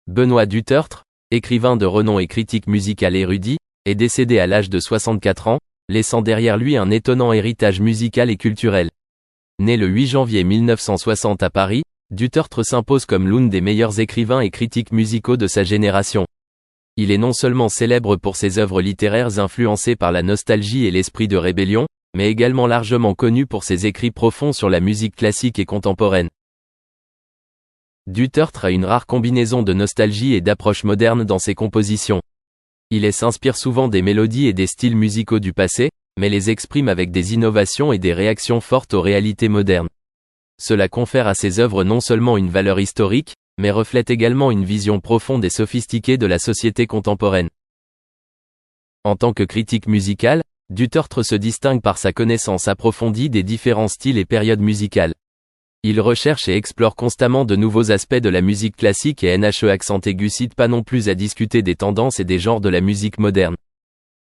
Benoît Dutertre, écrivain de renom et critique musical érudit, est décédé à l'âge de 64 ans, laissant derrière lui un étonnant héritage musical et culturel. Né le 8 janvier 1960 à Paris, Dutertre s'impose comme l'un des meilleurs écrivains et critiques musicaux de sa génération. Il est non seulement célèbre pour ses œuvres littéraires influencées par la nostalgie et l'esprit de rébellion, mais également largement connu pour ses écrits profonds sur la musique classique et contemporaine. Dutertre a une rare combinaison de nostalgie et d'approche moderne dans ses compositions. Il s'inspire souvent des mélodies et des styles musicaux du passé, mais les exprime avec des innovations et des réactions fortes aux réalités modernes. Cela confère à ses œuvres non seulement une valeur historique, mais reflète également une vision profonde et sophistiquée de la société contemporaine. En tant que critique musical, Dutertre se distingue par sa connaissance approfondie des différents styles et périodes musicales. Il recherche et explore constamment de nouveaux aspects de la musique classique et n'hésite pas non plus à discuter des tendances et des genres de la musique moderne.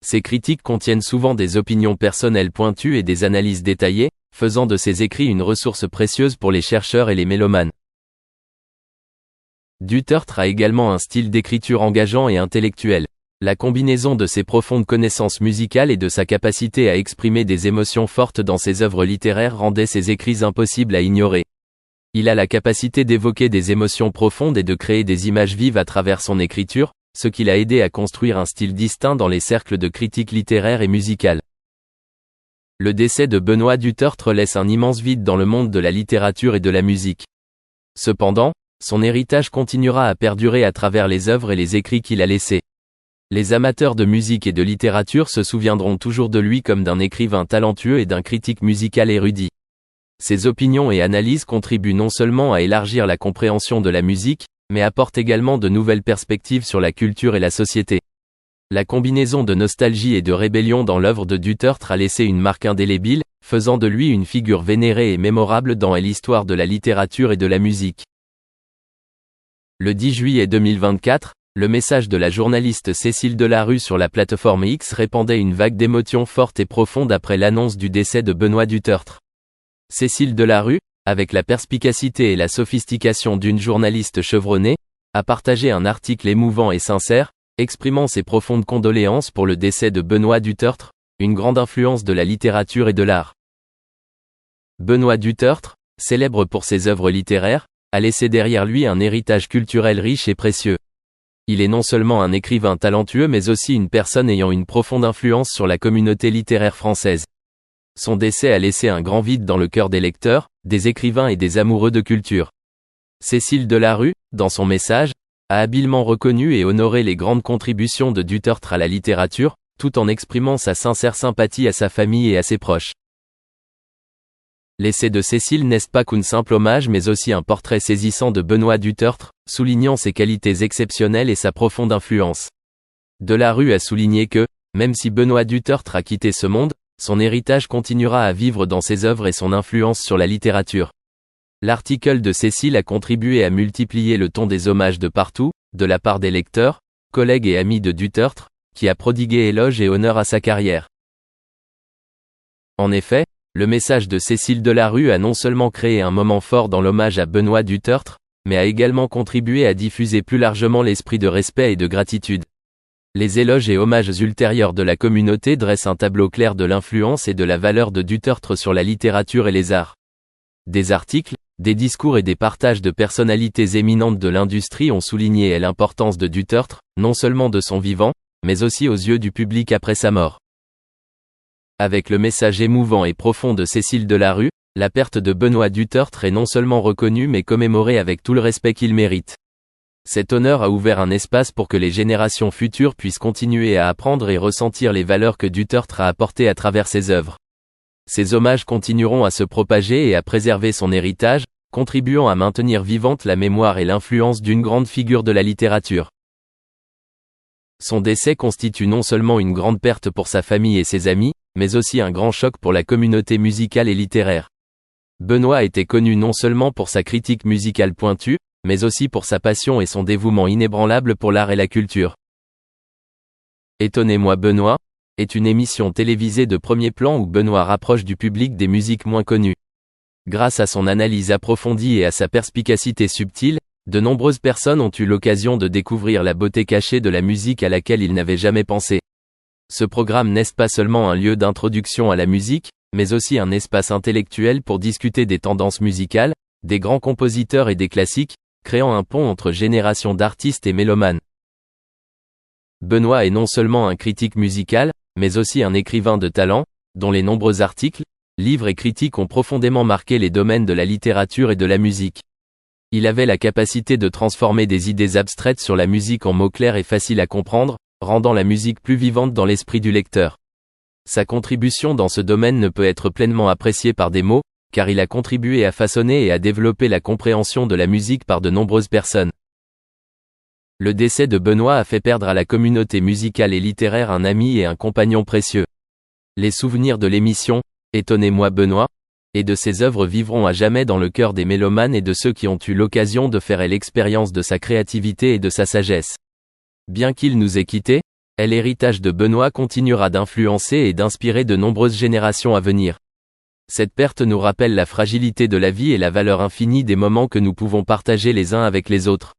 Ses critiques contiennent souvent des opinions personnelles pointues et des analyses détaillées, faisant de ses écrits une ressource précieuse pour les chercheurs et les mélomanes. Dutertre a également un style d'écriture engageant et intellectuel. La combinaison de ses profondes connaissances musicales et de sa capacité à exprimer des émotions fortes dans ses œuvres littéraires rendait ses écrits impossibles à ignorer. Il a la capacité d'évoquer des émotions profondes et de créer des images vives à travers son écriture, ce qui l'a aidé à construire un style distinct dans les cercles de critique littéraire et musicale. Le décès de Benoît Dutertre laisse un immense vide dans le monde de la littérature et de la musique. Cependant, son héritage continuera à perdurer à travers les œuvres et les écrits qu'il a laissés. Les amateurs de musique et de littérature se souviendront toujours de lui comme d'un écrivain talentueux et d'un critique musical érudit. Ses opinions et analyses contribuent non seulement à élargir la compréhension de la musique, mais apportent également de nouvelles perspectives sur la culture et la société. La combinaison de nostalgie et de rébellion dans l'œuvre de Dutertre a laissé une marque indélébile, faisant de lui une figure vénérée et mémorable dans l'histoire de la littérature et de la musique. Le 10 juillet 2024, le message de la journaliste Cécile Delarue sur la plateforme X répandait une vague d'émotions fortes et profondes après l'annonce du décès de Benoît Dutertre. Cécile Delarue, avec la perspicacité et la sophistication d'une journaliste chevronnée, a partagé un article émouvant et sincère, exprimant ses profondes condoléances pour le décès de Benoît Dutertre, une grande influence de la littérature et de l'art. Benoît Dutertre, célèbre pour ses œuvres littéraires, a laissé derrière lui un héritage culturel riche et précieux. Il est non seulement un écrivain talentueux mais aussi une personne ayant une profonde influence sur la communauté littéraire française. Son décès a laissé un grand vide dans le cœur des lecteurs, des écrivains et des amoureux de culture. Cécile Delarue, dans son message, a habilement reconnu et honoré les grandes contributions de Dutertre à la littérature, tout en exprimant sa sincère sympathie à sa famille et à ses proches. L'essai de Cécile n'est pas qu'un simple hommage mais aussi un portrait saisissant de Benoît Dutertre, soulignant ses qualités exceptionnelles et sa profonde influence. Delarue a souligné que, même si Benoît Dutertre a quitté ce monde, son héritage continuera à vivre dans ses œuvres et son influence sur la littérature. L'article de Cécile a contribué à multiplier le ton des hommages de partout, de la part des lecteurs, collègues et amis de Dutertre, qui a prodigué éloges et honneur à sa carrière. En effet, le message de Cécile Delarue a non seulement créé un moment fort dans l'hommage à Benoît Dutertre, mais a également contribué à diffuser plus largement l'esprit de respect et de gratitude. Les éloges et hommages ultérieurs de la communauté dressent un tableau clair de l'influence et de la valeur de Dutertre sur la littérature et les arts. Des articles, des discours et des partages de personnalités éminentes de l'industrie ont souligné l'importance de Dutertre, non seulement de son vivant, mais aussi aux yeux du public après sa mort. Avec le message émouvant et profond de Cécile Delarue, la perte de Benoît Dutertre est non seulement reconnue mais commémorée avec tout le respect qu'il mérite. Cet honneur a ouvert un espace pour que les générations futures puissent continuer à apprendre et ressentir les valeurs que Dutertre a apportées à travers ses œuvres. Ces hommages continueront à se propager et à préserver son héritage, contribuant à maintenir vivante la mémoire et l'influence d'une grande figure de la littérature. Son décès constitue non seulement une grande perte pour sa famille et ses amis, mais aussi un grand choc pour la communauté musicale et littéraire. Benoît était connu non seulement pour sa critique musicale pointue, mais aussi pour sa passion et son dévouement inébranlable pour l'art et la culture. Étonnez-moi Benoît est une émission télévisée de premier plan où Benoît rapproche du public des musiques moins connues. Grâce à son analyse approfondie et à sa perspicacité subtile, De nombreuses personnes ont eu l'occasion de découvrir la beauté cachée de la musique à laquelle ils n'avaient jamais pensé. Ce programme n'est pas seulement un lieu d'introduction à la musique, mais aussi un espace intellectuel pour discuter des tendances musicales, des grands compositeurs et des classiques, créant un pont entre générations d'artistes et mélomanes. Benoît est non seulement un critique musical, mais aussi un écrivain de talent, dont les nombreux articles, livres et critiques ont profondément marqué les domaines de la littérature et de la musique. Il avait la capacité de transformer des idées abstraites sur la musique en mots clairs et faciles à comprendre, rendant la musique plus vivante dans l'esprit du lecteur. Sa contribution dans ce domaine ne peut être pleinement appréciée par des mots, car il a contribué à façonner et à développer la compréhension de la musique par de nombreuses personnes. Le décès de Benoît a fait perdre à la communauté musicale et littéraire un ami et un compagnon précieux. Les souvenirs de l'émission « Étonnez-moi Benoît » et de ses œuvres vivront à jamais dans le cœur des mélomanes et de ceux qui ont eu l'occasion de faire l'expérience de sa créativité et de sa sagesse. Bien qu'il nous ait quittés, l'héritage de Benoît continuera d'influencer et d'inspirer de nombreuses générations à venir. Cette perte nous rappelle la fragilité de la vie et la valeur infinie des moments que nous pouvons partager les uns avec les autres.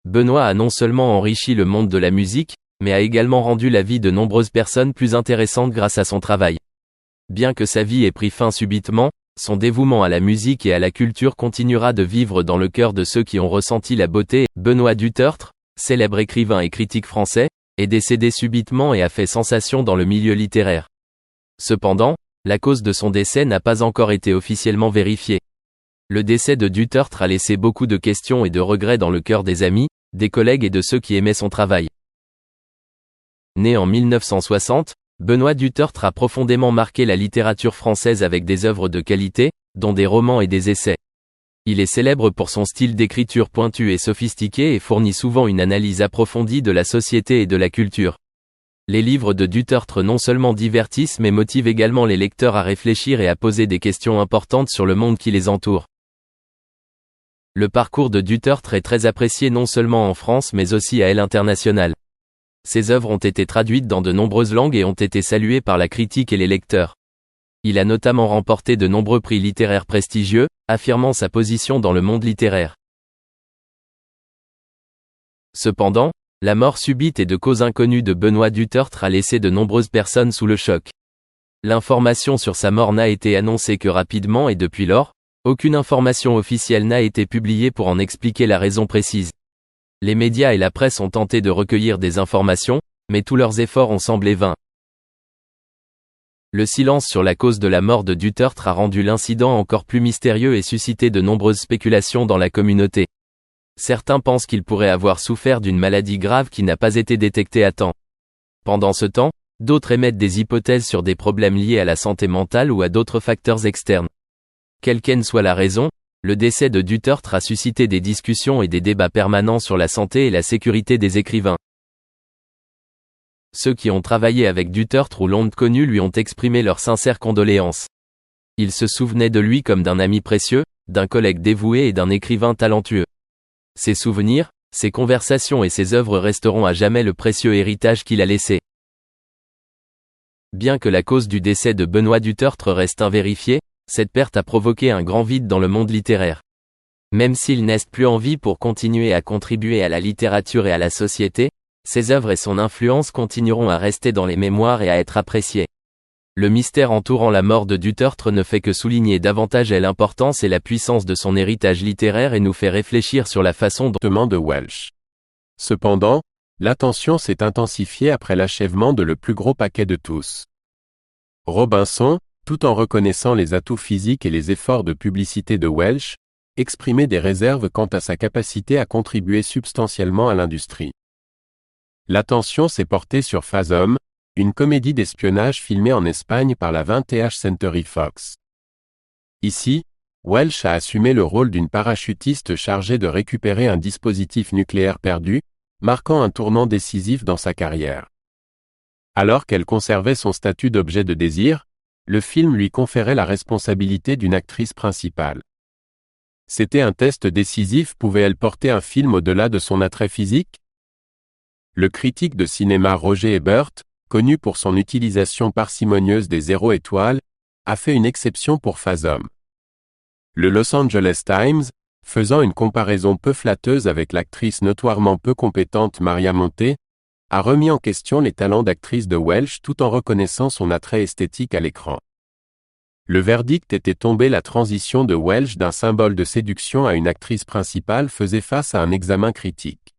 Benoît a non seulement enrichi le monde de la musique, mais a également rendu la vie de nombreuses personnes plus intéressante grâce à son travail. Bien que sa vie ait pris fin subitement, son dévouement à la musique et à la culture continuera de vivre dans le cœur de ceux qui ont ressenti la beauté. Benoît Dutertre, célèbre écrivain et critique français, est décédé subitement et a fait sensation dans le milieu littéraire. Cependant, la cause de son décès n'a pas encore été officiellement vérifiée. Le décès de Dutertre a laissé beaucoup de questions et de regrets dans le cœur des amis, des collègues et de ceux qui aimaient son travail. Né en 1960, Benoît Dutertre a profondément marqué la littérature française avec des œuvres de qualité, dont des romans et des essais. Il est célèbre pour son style d'écriture pointu et sophistiqué et fournit souvent une analyse approfondie de la société et de la culture. Les livres de Dutertre non seulement divertissent mais motivent également les lecteurs à réfléchir et à poser des questions importantes sur le monde qui les entoure. Le parcours de Dutertre est très apprécié non seulement en France mais aussi à l'international. Ses œuvres ont été traduites dans de nombreuses langues et ont été saluées par la critique et les lecteurs. Il a notamment remporté de nombreux prix littéraires prestigieux, affirmant sa position dans le monde littéraire. Cependant, la mort subite et de cause inconnue de Benoît Dutertre a laissé de nombreuses personnes sous le choc. L'information sur sa mort n'a été annoncée que rapidement et depuis lors, aucune information officielle n'a été publiée pour en expliquer la raison précise. Les médias et la presse ont tenté de recueillir des informations, mais tous leurs efforts ont semblé vains. Le silence sur la cause de la mort de Dutertre a rendu l'incident encore plus mystérieux et suscité de nombreuses spéculations dans la communauté. Certains pensent qu'il pourrait avoir souffert d'une maladie grave qui n'a pas été détectée à temps. Pendant ce temps, d'autres émettent des hypothèses sur des problèmes liés à la santé mentale ou à d'autres facteurs externes. Quelle qu'en soit la raison, le décès de Dutertre a suscité des discussions et des débats permanents sur la santé et la sécurité des écrivains. Ceux qui ont travaillé avec Dutertre ou l'ont connu lui ont exprimé leurs sincères condoléances. Ils se souvenaient de lui comme d'un ami précieux, d'un collègue dévoué et d'un écrivain talentueux. Ses souvenirs, ses conversations et ses œuvres resteront à jamais le précieux héritage qu'il a laissé. Bien que la cause du décès de Benoît Dutertre reste invérifiée, cette perte a provoqué un grand vide dans le monde littéraire. Même s'il n'est plus en vie pour continuer à contribuer à la littérature et à la société, ses œuvres et son influence continueront à rester dans les mémoires et à être appréciées. Le mystère entourant la mort de Dutertre ne fait que souligner davantage l'importance et la puissance de son héritage littéraire et nous fait réfléchir sur la façon dont de Welsh. Cependant, l'attention s'est intensifiée après l'achèvement de Le plus gros paquet de tous. Robinson, tout en reconnaissant les atouts physiques et les efforts de publicité de Welsh, exprimait des réserves quant à sa capacité à contribuer substantiellement à l'industrie. L'attention s'est portée sur Fathom, une comédie d'espionnage filmée en Espagne par la 20th Century Fox. Ici, Welsh a assumé le rôle d'une parachutiste chargée de récupérer un dispositif nucléaire perdu, marquant un tournant décisif dans sa carrière. Alors qu'elle conservait son statut d'objet de désir, le film lui conférait la responsabilité d'une actrice principale. C'était un test décisif. Pouvait-elle porter un film au-delà de son attrait physique? Le critique de cinéma Roger Ebert, connu pour son utilisation parcimonieuse des 0 étoiles, a fait une exception pour Fathom. Le Los Angeles Times, faisant une comparaison peu flatteuse avec l'actrice notoirement peu compétente Maria Monte, a remis en question les talents d'actrice de Welsh tout en reconnaissant son attrait esthétique à l'écran. Le verdict était tombé: la transition de Welsh d'un symbole de séduction à une actrice principale faisait face à un examen critique.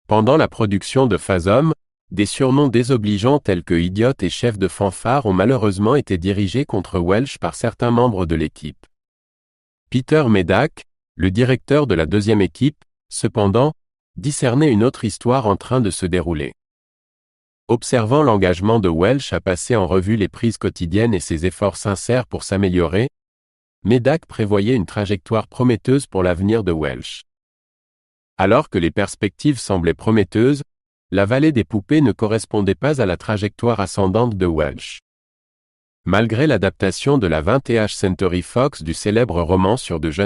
Pendant la production de Fasom, des surnoms désobligeants tels que idiote et chef de fanfare ont malheureusement été dirigés contre Welsh par certains membres de l'équipe. Peter Medak, le directeur de la deuxième équipe, cependant, discernait une autre histoire en train de se dérouler. Observant l'engagement de Welsh à passer en revue les prises quotidiennes et ses efforts sincères pour s'améliorer, Medak prévoyait une trajectoire prometteuse pour l'avenir de Welsh. Alors que les perspectives semblaient prometteuses, la vallée des poupées ne correspondait pas à la trajectoire ascendante de Welsh. Malgré l'adaptation de la 20th Century Fox du célèbre roman sur de jeunes